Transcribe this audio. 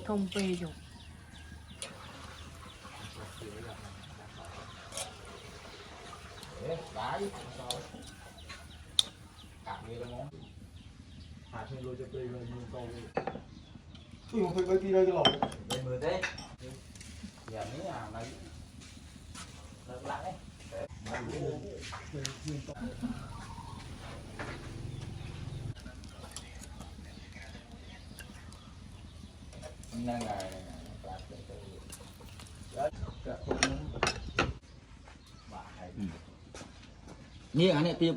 thông về rồi đấy cả như là món hạt thêm lôi cho cây lên mưa câu ui không phải cây kia đây cái lồng đây mưa thế giờ mấy lấy lắc ấy năng nàyนี่อันนี้เตรียม